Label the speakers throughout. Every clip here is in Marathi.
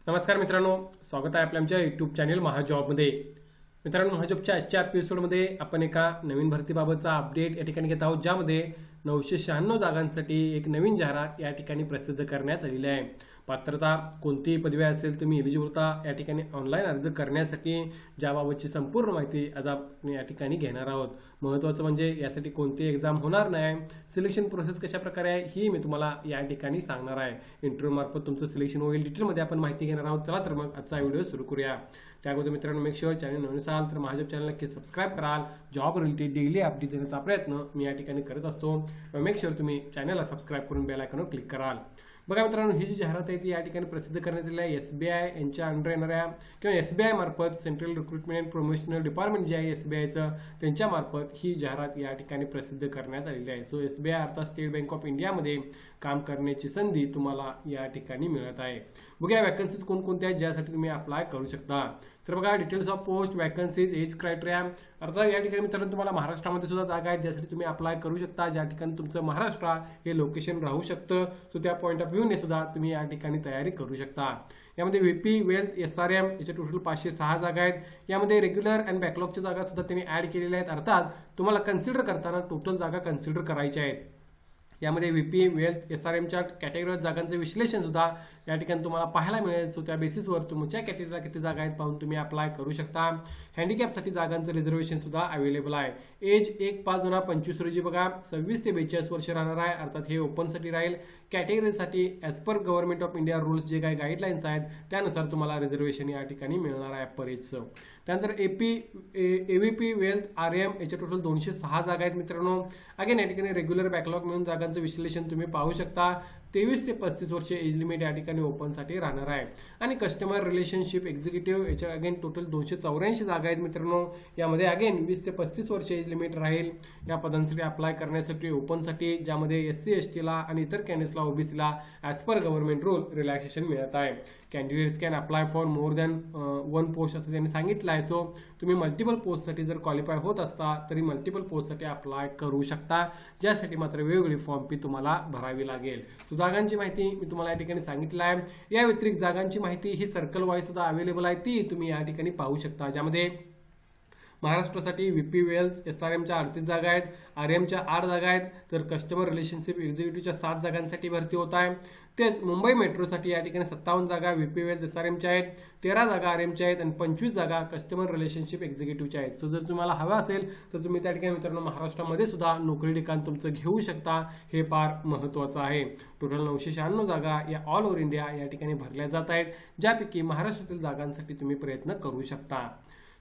Speaker 1: नमस्कार मित्रांनो, स्वागत आहे आपल्या आमच्या यूट्यूब चॅनल महाजॉबमध्ये. मित्रांनो, महाजॉबच्या आजच्या एपिसोडमध्ये आपण एका नवीन भरतीबाबतचा अपडेट या ठिकाणी घेत आहोत, ज्यामध्ये 996 जागांसाठी एक नवीन जाहिरात या ठिकाणी प्रसिद्ध करण्यात आलेली आहे. पात्रता कोणतीही पदवी असेल, तुम्ही एलिजिबल होता या ठिकाणी ऑनलाईन अर्ज करण्यासाठी, ज्याबाबतची संपूर्ण माहिती आज आपण या ठिकाणी घेणार आहोत. महत्त्वाचं म्हणजे यासाठी कोणती एक्झाम होणार नाही, सिलेक्शन प्रोसेस कशा प्रकारे आहे ही मी तुम्हाला या ठिकाणी सांगणार आहे. इंटरव्ह्यू मार्फत तुमचं सिलेक्शन होईल, डिटेलमध्ये आपण माहिती घेणार आहोत. चला तर मग आजचा व्हिडिओ सुरू करूया. त्या अगोदर मित्रांनो, मेक शुअर चॅनल नवीन असाल तर माझ्या चॅनल नक्की सबस्क्राईब कराल. जॉब रिलेटेड डेली अपडेट देण्याचा प्रयत्न मी या ठिकाणी करत असतो. मेक शुअर तुम्ही चॅनलला सबस्क्राईब करून बेल आयकॉनवर क्लिक कराल. बघा मित्रांनो, ही जी जाहिरात आहे ती या ठिकाणी प्रसिद्ध करण्यात आली आहे. SBI यांच्या अंडर येणाऱ्या किंवा SBI मार्फत central recruitment and promotional department जे आहे SBIचं, त्यांच्या मार्फत ही जाहिरात या ठिकाणी प्रसिद्ध करण्यात आलेली आहे. सो SBI अर्थात स्टेट बँक ऑफ इंडियामध्ये काम करण्याची संधी तुम्हाला या ठिकाणी मिळत आहे. बघा वॅकन्सीज कोणकोणत्या आहेत ज्यासाठी तुम्ही अप्लाय करू शकता. तर बघा, details of post, vacancies, age criteria. अर्थात या ठिकाणी मित्रांनो तुम्हाला महाराष्ट्रामध्ये सुद्धा जागा आहेत ज्यासाठी तुम्ही अप्लाय करू शकता, ज्या ठिकाणी तुमचं महाराष्ट्र हे लोकेशन राहू शकतं. सो त्या पॉईंट ऑफ व्ह्यूने सुद्धा तुम्ही या ठिकाणी तयारी करू शकता. यामध्ये VP वेल्थ SRM याचे टोटल 506 जागा आहेत. यामध्ये रेग्युलर अँड बॅकलॉगच्या जागा सुद्धा त्यांनी ऍड केलेल्या आहेत. अर्थात तुम्हाला कन्सिडर करताना टोटल जागा कन्सिडर करायच्या आहेत. यामध्ये VP वेल्थ SRMच्या कॅटेगरीवर जागांचं विश्लेषण सुद्धा या ठिकाणी तुम्हाला पाहायला मिळेल. सो त्या बेसिसवर तुमच्या कॅटेगरीला किती जागा आहेत पाहून तुम्ही अप्लाय करू शकता. हँडिकॅपसाठी जागांचं रिझर्वेशन सुद्धा अवेलेबल आहे. एज 1/5/2025 रोजी बघा 26 ते 42 वर्ष राहणार आहे. अर्थात हे ओपनसाठी राहील. कॅटेगरीसाठी as per government of India rules जे काही गाईडलाईन्स आहेत त्यानुसार तुम्हाला रिझर्वेशन या ठिकाणी मिळणार आहे पर एजचं. त्यानंतर AVP वेल्थ RM याचे टोटल 206 जागा आहेत मित्रांनो. अगेन या ठिकाणी रेग्युलर बॅकलॉग मिळून जागांचं विश्लेषण तुम्ही पाहू शकता. 23 ते 35 वर्ष एज लिमिट या ठिकाणी ओपनसाठी राहणार आहे. आणि कस्टमर रिलेशनशिप एक्झिक्युटिव्ह याच्या अगेन टोटल 284 जागा आहेत मित्रांनो. यामध्ये अगेन 20 ते 35 वर्ष एज लिमिट राहील या पदांसाठी अप्लाय करण्यासाठी ओपनसाठी, ज्यामध्ये SC STला आणि इतर कॅन्डिडेट्सला OBCला as per government rule relaxation मिळत आहे. Candidates can apply for more than 1 post असं त्यांनी सांगितलं आहे. सो तुम्ही मल्टिपल पोस्टसाठी जर क्वालिफाय होत असता तरी मल्टिपल पोस्टसाठी अप्लाय करू शकता, ज्यासाठी मात्र वेगवेगळी फॉर्म फी तुम्हाला भरावी लागेल. सो जागांची माहिती मी तुम्हाला या ठिकाणी सांगितलं आहे. या व्यतिरिक्त जागांची माहिती ही सर्कल वाईज सुद्धा अवेलेबल आहे, ती तुम्ही या ठिकाणी पाहू शकता. ज्यामध्ये महाराष्ट्रासाठी VP वेल्थ SRMच्या 38 जागा आहेत, RMच्या 8 जागा आहेत, तर कस्टमर रिलेशनशिप एक्झिक्युटिव्हच्या 7 जागांसाठी भरती होत आहे. तेच मुंबई मेट्रोसाठी या ठिकाणी 57 जागा VP वेल्थ SRMच्या आहेत, 13 जागा RMच्या आहेत आणि 25 जागा कस्टमर रिलेशनशिप एक्झिक्युटिव्हच्या आहेत. सो जर तुम्हाला हवं असेल तर तुम्ही त्या ठिकाणी मित्रांनो महाराष्ट्रामध्ये सुद्धा नोकरी ठिकाण तुमचं घेऊ शकता. हे फार महत्त्वाचं आहे. टोटल 996 जागा या ऑल ओव्हर इंडिया या ठिकाणी भरल्या जात आहेत, ज्यापैकी महाराष्ट्रातील जागांसाठी तुम्ही प्रयत्न करू शकता.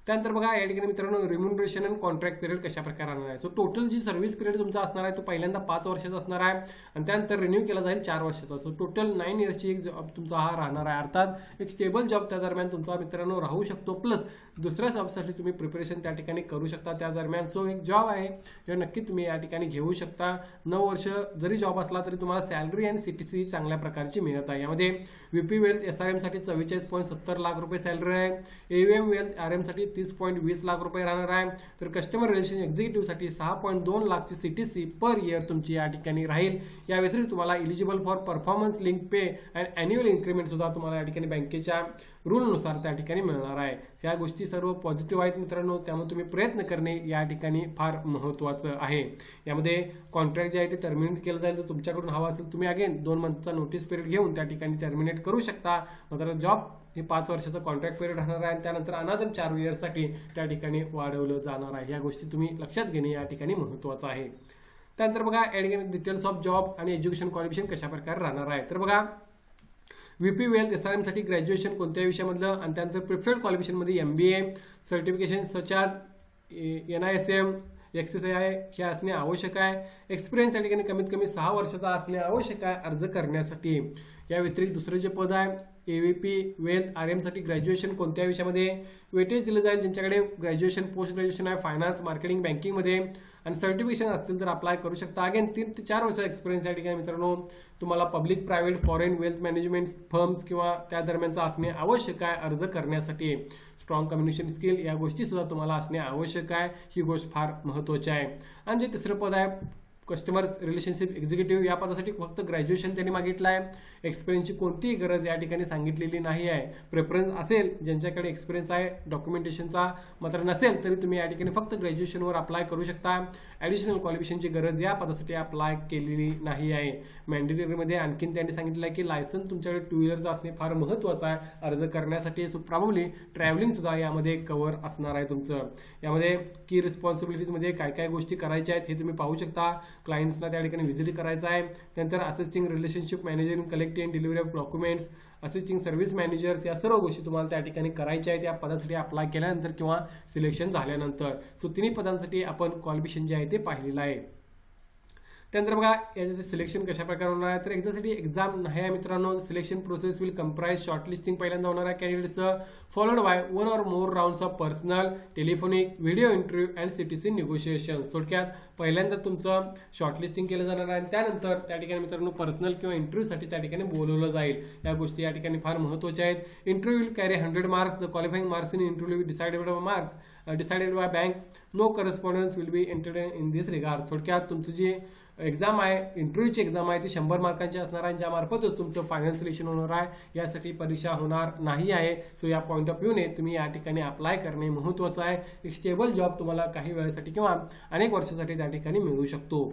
Speaker 1: त्यानंतर बघा या ठिकाणी मित्रांनो रिम्युनरेशन अँड कॉन्ट्रॅक्ट पिरियड कशा प्रकारे राहणार आहे. सो टोटल जी सर्व्हिस पिरियड तुमचा असणार आहे तो पहिल्यांदा 5 वर्षाचा असणार आहे आणि त्यानंतर रिन्यू केला जाईल 4 वर्षाचा. सो टोटल 9 इयर्सची एक जॉब तुमचा हा राहणार आहे. अर्थात एक स्टेबल जॉब त्या दरम्यान तुमचा मित्रांनो राहू शकतो, प्लस दुसऱ्या जॉबसाठी तुम्ही प्रिपरेशन त्या ठिकाणी करू शकता त्या दरम्यान. सो एक जॉब आहे जो नक्की तुम्ही या ठिकाणी घेऊ शकता. 9 वर्ष जरी जॉब असला तरी तुम्हाला सॅलरी आणि CTC चांगल्या प्रकारची मिळत आहे. यामध्ये VP वेल्थ SRM साठी 44.70 लाख रुपये सॅलरी आहे. AVM वेल्थ RM साठी 30.20 लाख रुपये राहणार आहे. तर कस्टमर रिलेशन एक्झिक्युटिव्हसाठी 6.2 लाखची CTC पर इयर तुमची या ठिकाणी राहील. या व्यतिरिक्त तुम्हाला eligible for performance link pay and annual increment सुद्धा तुम्हाला या ठिकाणी बँकेच्या रूलनुसार त्या ठिकाणी मिळणार आहे. या गोष्टी सर्व पॉझिटिव्ह आहेत मित्रांनो, त्यामुळे तुम्ही प्रयत्न करणे या ठिकाणी फार महत्त्वाचं आहे. यामध्ये कॉन्ट्रॅक्ट जे आहे ते टर्मिनेट केलं जाईल. जर तुमच्याकडून हवा असेल तुम्ही अगेन 2 मंथचा नोटीस पिरियड घेऊन त्या ठिकाणी टर्मिनेट करू शकता. मात्र जॉब हे 5 वर्षाचा कॉन्ट्रॅक्ट पिरियड राहणार आहे आणि त्यानंतर अनदर 4 इयर्ससाठी त्या ठिकाणी वाढवलं जाणार आहे. या गोष्टी तुम्ही लक्षात घेणे या ठिकाणी महत्त्वाचं आहे. त्यानंतर बघा डिटेल्स ऑफ जॉब आणि एज्युकेशन क्वालिफिकेशन कशा प्रकारे राहणार आहे. तर बघा VP वेल्थ SRM साठी ग्रॅज्युएशन कोणत्या विषयामधलं आणि त्यानंतर प्रिफर्ड क्वालिफिकेशनमध्ये MBA certification such as NISM XSI हे असणे आवश्यक आहे. एक्सपिरियन्स या ठिकाणी कमीत कमी 6 वर्षाचा असणे आवश्यक आहे अर्ज करण्यासाठी. या व्यतिरिक्त दुसरे जे पद आहे AVP वेल्थ RM साठी ग्रॅज्युएशन कोणत्या विषयामध्ये वेटेज दिलं जाईल, ज्यांच्याकडे ग्रॅज्युएशन पोस्ट ग्रॅज्युएशन आहे फायनान्स मार्केटिंग बँकिंगमध्ये आणि सर्टिफिकेशन असतील तर अप्लाय करू शकता. अगेन 3 ते 4 वर्षाचा एक्सपिरियन्स या ठिकाणी मित्रांनो तुम्हाला public private foreign wealth management firms किंवा त्या दरम्यानचा असणे आवश्यक आहे अर्ज करण्यासाठी. स्ट्रॉंग कम्युनिकेशन स्किल या गोष्टी सुद्धा तुम्हाला असणे आवश्यक आहे. ही गोष्ट फार महत्त्वाची आहे. आणि जे तिसरं पद आहे कस्टमर्स रिलेशनशिप एक्झिक्युटिव्ह या पदासाठी फक्त ग्रॅज्युएशन त्यांनी मागितलं आहे. एक्सपिरियन्सची कोणतीही गरज या ठिकाणी सांगितलेली नाही आहे. प्रेफरन्स असेल ज्यांच्याकडे एक्सपिरियन्स आहे डॉक्युमेंटेशनचा मात्र नसेल तरी तुम्ही या ठिकाणी फक्त ग्रॅज्युएशनवर अप्लाय करू शकता. ॲडिशनल क्वालिफिकेशनची गरज या पदासाठी अप्लाय केलेली नाही आहे. मॅन्डेटरीमध्ये आणखीन त्यांनी सांगितलं आहे की लायसन्स तुमच्याकडे 2 व्हीलरचं असणे फार महत्त्वाचं आहे अर्ज करण्यासाठी. सो प्रॉब्ली ट्रॅव्हलिंग सुद्धा यामध्ये कव्हर असणार आहे तुमचं. यामध्ये की रिस्पॉन्सिबिलिटीजमध्ये काय काय गोष्टी करायच्या आहेत हे तुम्ही पाहू शकता. क्लायंट्सला त्या ठिकाणी व्हिजिट करायचं आहे. त्यानंतर assisting relationship manager in collecting and delivery of documents, assisting service managers या सर्व गोष्टी तुम्हाला त्या ठिकाणी करायच्या आहेत या पदासाठी अप्लाय केल्यानंतर किंवा सिलेक्शन झाल्यानंतर. सो तिन्ही पदांसाठी आपण क्वालिफिकेशन जे आहे ते पाहिलेलं आहे. त्यानंतर बघा याच्याचे सिलेक्शन कशा प्रकारे होणार आहे तर एक्झामसाठी एक्झाम नाही आहे मित्रांनो. Selection process will comprise shortlisting पहिल्यांदा होणार आहे कॅन्डिडेट्सचं, followed by 1 or more rounds of personal, telephonic, video interview and CTC negotiations. थोडक्यात पहिल्यांदा तुमचं शॉर्टलिस्टिंग केलं जाणार आहे आणि त्यानंतर त्या ठिकाणी मित्रांनो पर्सनल किंवा इंटरव्ह्यूसाठी त्या ठिकाणी बोलवलं जाईल. या गोष्टी या ठिकाणी फार महत्त्वाच्या आहेत. Interview will carry 100 marks. The qualifying marks in interview will decided by bank. No correspondence will be entered in this regard. थोडक्यात तुमचं जी एक्झाम आहे इंटरव्ह्यूची एक्झाम आहे ती 100 मार्कांची असणार आहे ज्यामार्फतच तुमचं फायनल सिलेक्शन होणार आहे. यासाठी परीक्षा होणार नाही आहे. सो या पॉईंट ऑफ व्ह्यूने तुम्ही या ठिकाणी अप्लाय करणे महत्त्वाचं आहे. एक स्टेबल जॉब तुम्हाला काही वेळेसाठी किंवा अनेक वर्षासाठी त्या ठिकाणी मिळू शकतो.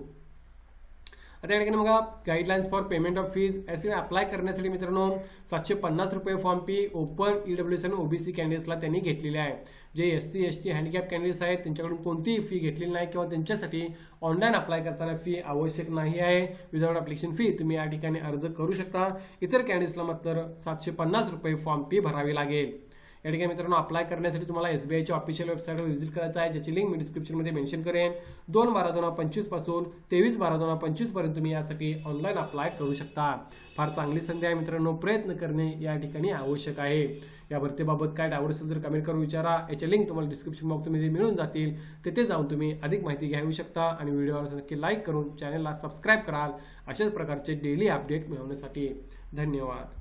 Speaker 1: आता या ठिकाणी बघा guidelines for payment of fees. यासाठी अप्लाय करण्यासाठी मित्रांनो 750 रुपये फॉर्म फी ओपन EWS आणि OBC कॅन्डिडेट्सला त्यांनी घेतलेले आहे. जे SC ST हँडिकॅप कॅन्डिडेट्स आहेत त्यांच्याकडून कोणतीही फी घेतलेली नाही किंवा त्यांच्यासाठी ऑनलाईन अप्लाय करताना फी आवश्यक नाही आहे. विदाउट ॲप्लिकेशन फी तुम्ही या ठिकाणी अर्ज करू शकता. इतर कॅन्डिडेट्सला मात्र 750 रुपये फॉर्म फी भरावी लागेल. या ठिकाणी मित्रांनो अप्लाय करण्यासाठी तुम्हाला SBIच्या ऑफिशियल वेबसाईटवर व्हिजिट करायचं आहे ज्याची लिंक मी डिस्क्रिप्शनमध्ये मेन्शन करेन. 2/12/2025 पासून 23/12/2025 पर्यंत तुम्ही यासाठी ऑनलाईन अप्लाय करू शकता. फार चांगली संधी आहे मित्रांनो. प्रयत्न करणे या ठिकाणी आवश्यक आहे. या भरतीबाबत काय डाऊट असेल तर कमेंट करून विचारा. याच्या लिंक तुम्हाला डिस्क्रिप्शन बॉक्समध्ये मिळून जातील. तिथे जाऊन तुम्ही अधिक माहिती घेऊ शकता आणि व्हिडिओवर नक्की लाईक करून चॅनलला सबस्क्राईब कराल अशाच प्रकारचे डेली अपडेट मिळवण्यासाठी. धन्यवाद.